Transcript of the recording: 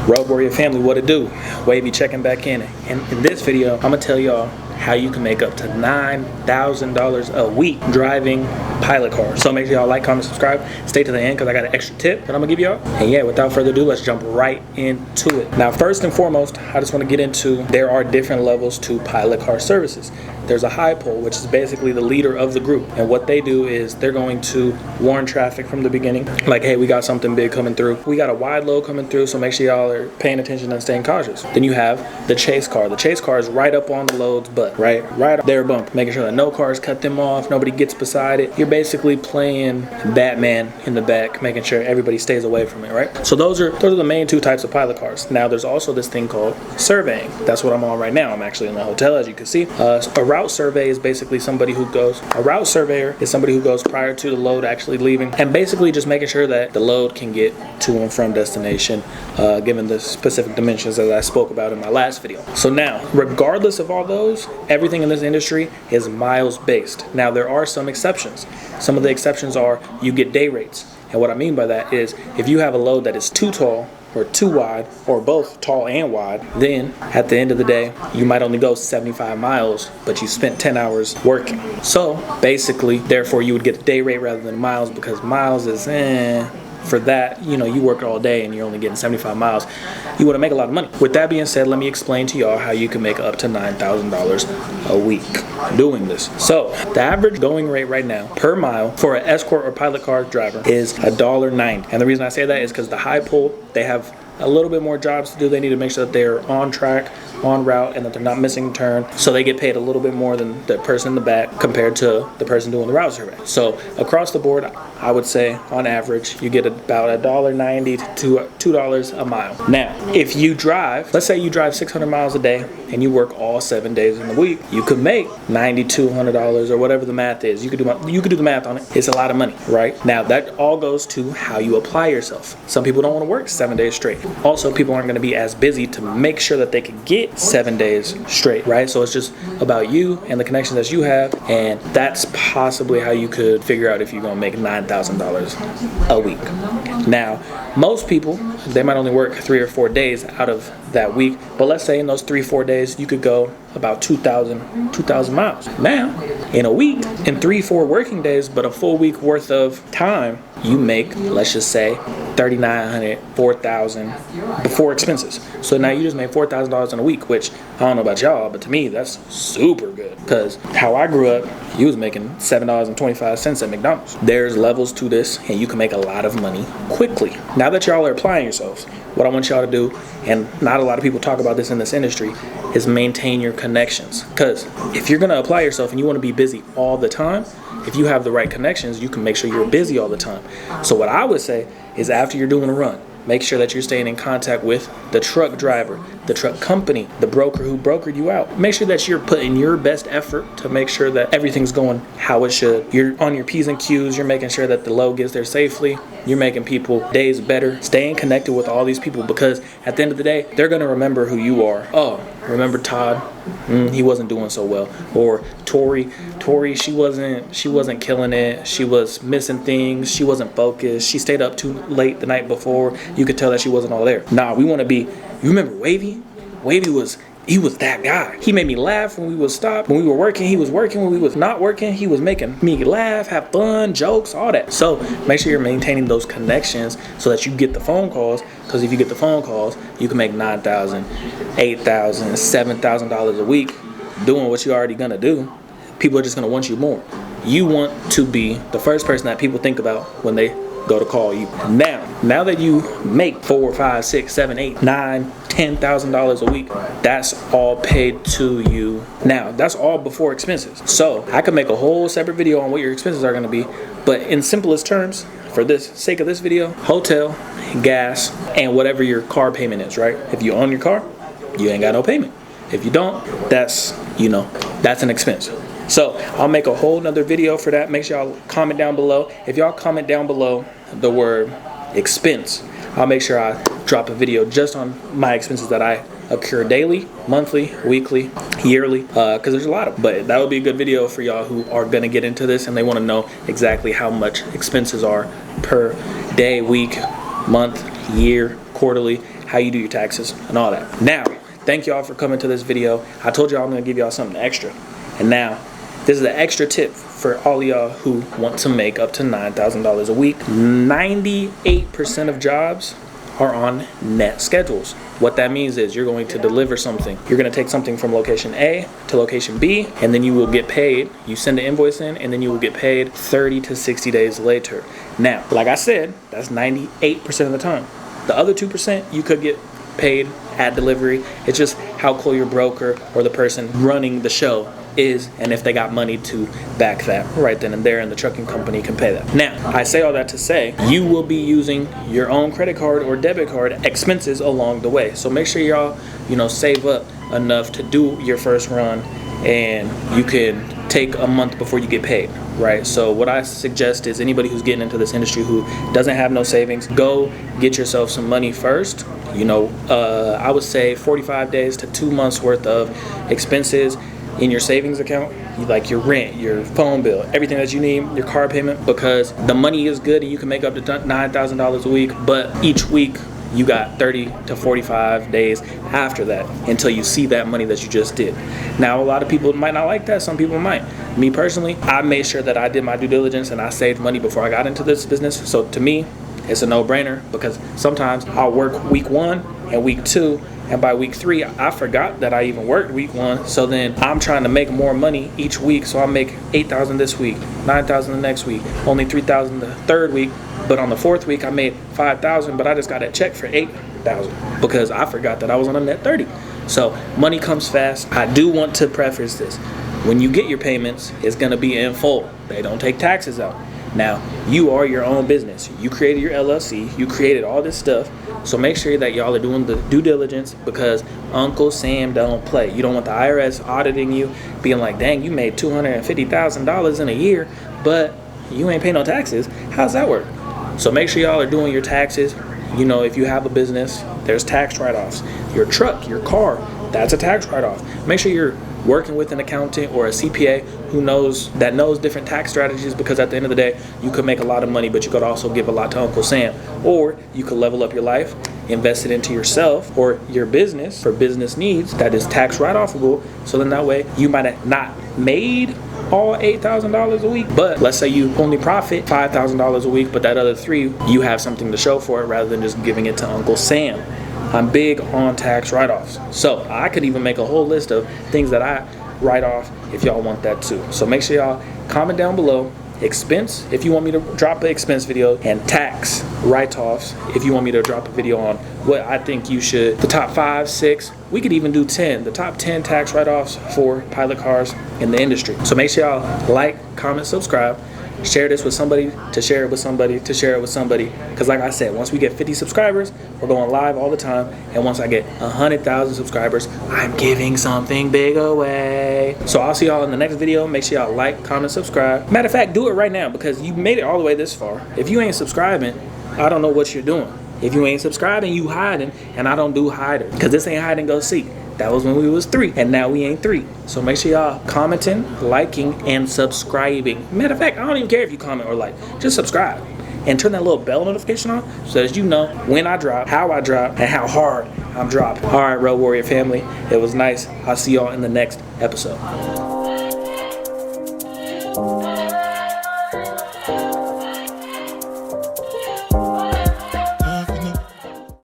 Road Warrior family, what it do? Wavy checking back in. And in this video, I'm gonna tell y'all how you can make up to $9,000 a week driving pilot cars. So make sure y'all like, comment, subscribe. Stay to the end because I got an extra tip that I'm gonna give y'all. And yeah, without further ado, let's jump right into it. Now, first and foremost, I just want to get into there are different levels to pilot car services. There's a high pole, which is basically the leader of the group. And what they do is they're going to warn traffic from the beginning. Like, hey, we got something big coming through. We got a wide load coming through, so make sure y'all are paying attention and staying cautious. Then you have the chase car. The chase car is right up on the load's butt, right up their bump, making sure that no cars cut them off, nobody gets beside it. You're basically playing Batman in the back, making sure everybody stays away from it, right? So those are the main two types of pilot cars. Now, there's also this thing called surveying. That's what I'm on right now. I'm actually in the hotel, as you can see. A route survey is basically a route surveyor is somebody who goes prior to the load actually leaving and basically just making sure that the load can get to and from destination given the specific dimensions as I spoke about in my last video. So now, regardless of all those, everything in this industry is miles based. Now, there are some exceptions. Some of the exceptions are you get day rates. And what I mean by that is if you have a load that is too tall or too wide, or both tall and wide, then at the end of the day, you might only go 75 miles, but you spent 10 hours working. So basically, therefore, you would get a day rate rather than miles, because miles is, for that, you know, you work all day and you're only getting 75 miles, you want to make a lot of money. With that being said, let me explain to y'all how you can make up to $9,000 a week doing this. So the average going rate right now per mile for an Escort or pilot car driver is $1.90. And the reason I say that is because the high pole, they have a little bit more jobs to do. They need to make sure that they're on track, on route, and that they're not missing a turn. So they get paid a little bit more than the person in the back compared to the person doing the route survey. So across the board, I would say on average, you get about $1.90 to $2 a mile. Now, if you drive, let's say you drive 600 miles a day and you work all 7 days in the week, you could make $9,200 or whatever the math is. You could do the math on it. It's a lot of money, right? Now, that all goes to how you apply yourself. Some people don't want to work 7 days straight. Also, people aren't going to be as busy to make sure that they can get 7 days straight, right? So it's just about you and the connections that you have, and that's possibly how you could figure out if you're going to make $9,000 a week. Now, most people, they might only work 3 or 4 days out of that week, but let's say in those 3-4 days, you could go about 2,000 miles. Now, in a week, in 3-4 working days, but a full week worth of time, you make, let's just say, $3,900, $4,000 before expenses. So now you just made $4,000 in a week, which I don't know about y'all, but to me, that's super good. Because how I grew up, you was making $7.25 at McDonald's. There's levels to this, and you can make a lot of money quickly. Now that y'all are applying yourselves, what I want y'all to do, and not a lot of people talk about this in this industry, is maintain your connections. Because if you're gonna apply yourself and you wanna be busy all the time, if you have the right connections, you can make sure you're busy all the time. So what I would say is after you're doing a run, make sure that you're staying in contact with the truck driver, the truck company, the broker who brokered you out. Make sure that you're putting your best effort to make sure that everything's going how it should. You're on your P's and Q's. You're making sure that the load gets there safely. You're making people days better. Staying connected with all these people, because at the end of the day, they're going to remember who you are. Oh, remember Todd? He wasn't doing so well. Or Tori, she wasn't killing it. She was missing things. She wasn't focused. She stayed up too late the night before. You could tell that she wasn't all there. Nah, we want to be, you remember Wavy? Wavy was that guy. He made me laugh when we would stop. When we were working, he was working. When we was not working, he was making me laugh, have fun, jokes, all that. So make sure you're maintaining those connections so that you get the phone calls, because if you get the phone calls, you can make $9,000, $8,000, $7,000 a week doing what you're already gonna do. People are just gonna want you more. You want to be the first person that people think about when they go to call you. Now that you make $4, $5, $6, $7, $8, $9, $10,000 a week, that's all paid to you. Now, that's all before expenses. So I could make a whole separate video on what your expenses are going to be, but in simplest terms, for this sake of this video, hotel, gas, and whatever your car payment is, right? If you own your car, you ain't got no payment. If you don't, that's an expense. So I'll make a whole nother video for that. Make sure y'all comment down below. If y'all comment down below the word expense, I'll make sure I drop a video just on my expenses that I occur daily, monthly, weekly, yearly, because there's a lot of them. But that would be a good video for y'all who are gonna get into this and they want to know exactly how much expenses are per day, week, month, year, quarterly, how you do your taxes and all that. Now, thank y'all for coming to this video. I told y'all I'm gonna give y'all something extra. And now, this is the extra tip for all of y'all who want to make up to $9,000 a week. 98% of jobs are on net schedules. What that means is you're going to deliver something. You're going to take something from location A to location B, and then you will get paid. You send the invoice in, and then you will get paid 30 to 60 days later. Now, like I said, that's 98% of the time. The other 2%, you could get paid at delivery. It's just how cool your broker or the person running the show is, and if they got money to back that right then and there, and the trucking company can pay that. Now, I say all that to say you will be using your own credit card or debit card expenses along the way. So make sure y'all, save up enough to do your first run, and you can take a month before you get paid, right? So what I suggest is anybody who's getting into this industry who doesn't have no savings, go get yourself some money first. I would say 45 days to 2 months worth of expenses in your savings account, like your rent, your phone bill, everything that you need, your car payment, because the money is good and you can make up to $9,000 a week, but each week you got 30 to 45 days after that until you see that money that you just did. Now, a lot of people might not like that. Some people might. Me personally, I made sure that I did my due diligence and I saved money before I got into this business. So to me, it's a no-brainer, because sometimes I'll work week 1 and week 2, and by week 3, I forgot that I even worked week 1. So then I'm trying to make more money each week. So I make $8,000 this week, $9,000 the next week, only $3,000 the third week. But on the 4th week, I made $5,000, but I just got a check for $8,000 because I forgot that I was on a net 30. So money comes fast. I do want to preface this. When you get your payments, it's gonna be in full. They don't take taxes out. Now, you are your own business. You created your LLC, you created all this stuff. So make sure that y'all are doing the due diligence, because Uncle Sam don't play. You don't want the IRS auditing you, being like, dang, you made $250,000 in a year, but you ain't paying no taxes. How's that work? So make sure y'all are doing your taxes. If you have a business, there's tax write-offs. Your truck, your car, that's a tax write-off. Make sure you're working with an accountant or a CPA who knows different tax strategies, because at the end of the day, you could make a lot of money, but you could also give a lot to Uncle Sam. Or you could level up your life, invest it into yourself or your business for business needs that is tax write-offable. So then that way you might have not made all $8,000 a week, but let's say you only profit $5,000 a week, but that other 3, you have something to show for it rather than just giving it to Uncle Sam. I'm big on tax write-offs. So I could even make a whole list of things that I write off if y'all want that too. So make sure y'all comment down below expense if you want me to drop an expense video, and tax write-offs if you want me to drop a video on what I think you should, the top 5, 6, we could even do 10, the top 10 tax write-offs for pilot cars in the industry. So make sure y'all like, comment, subscribe. Share this with somebody, to share it with somebody, to share it with somebody. Because like I said, once we get 50 subscribers, we're going live all the time. And once I get 100,000 subscribers, I'm giving something big away. So I'll see y'all in the next video. Make sure y'all like, comment, subscribe. Matter of fact, do it right now, because you made it all the way this far. If you ain't subscribing, I don't know what you're doing. If you ain't subscribing, you hiding. And I don't do hiding, because this ain't hide and go seek. That was when we was 3, and now we ain't 3. So make sure y'all commenting, liking, and subscribing. Matter of fact, I don't even care if you comment or like. Just subscribe and turn that little bell notification on so that you know when I drop, how I drop, and how hard I'm dropping. All right, Road Warrior family, it was nice. I'll see y'all in the next episode.